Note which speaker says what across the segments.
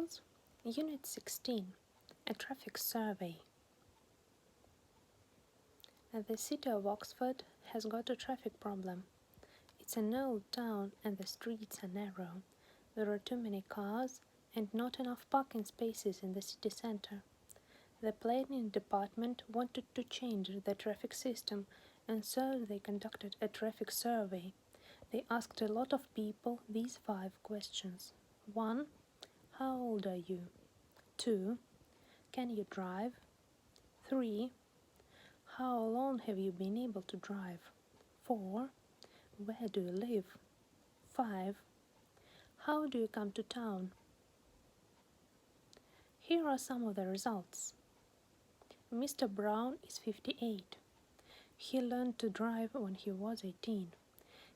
Speaker 1: Pupils, Unit 16, a traffic survey. The city of Oxford has got a traffic problem. It's an old town and the streets are narrow. There are too many cars and not enough parking spaces in the city centre. The planning department wanted to change the traffic system, and so they conducted a traffic survey. They asked a lot of people these 5 questions. 1. How old are you? 2. Can you drive? 3. How long have you been able to drive? 4. Where do you live? 5. How do you come to town? Here are some of the results. Mr. Brown is 58. He learned to drive when he was 18.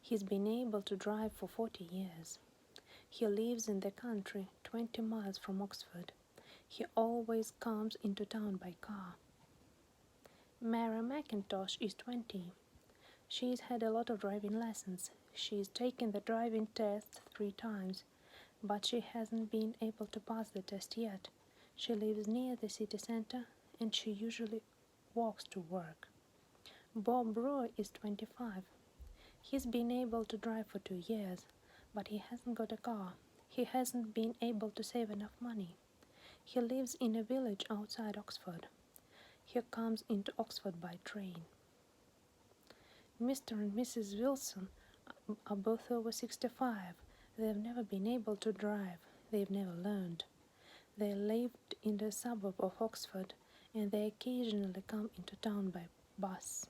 Speaker 1: He's been able to drive for 40 years. He lives in the country, 20 miles from Oxford. He always comes into town by car. Mara McIntosh is 20. She's had a lot of driving lessons. She's taken the driving test 3 times, but she hasn't been able to pass the test yet. She lives near the city centre and she usually walks to work. Bob Roy is 25. He's been able to drive for 2 years, but he hasn't got a car. He hasn't been able to save enough money. He lives in a village outside Oxford. He comes into Oxford by train. Mr. and Mrs. Wilson are both over 65. They've never been able to drive. They've never learned. They lived in the suburb of Oxford and they occasionally come into town by bus.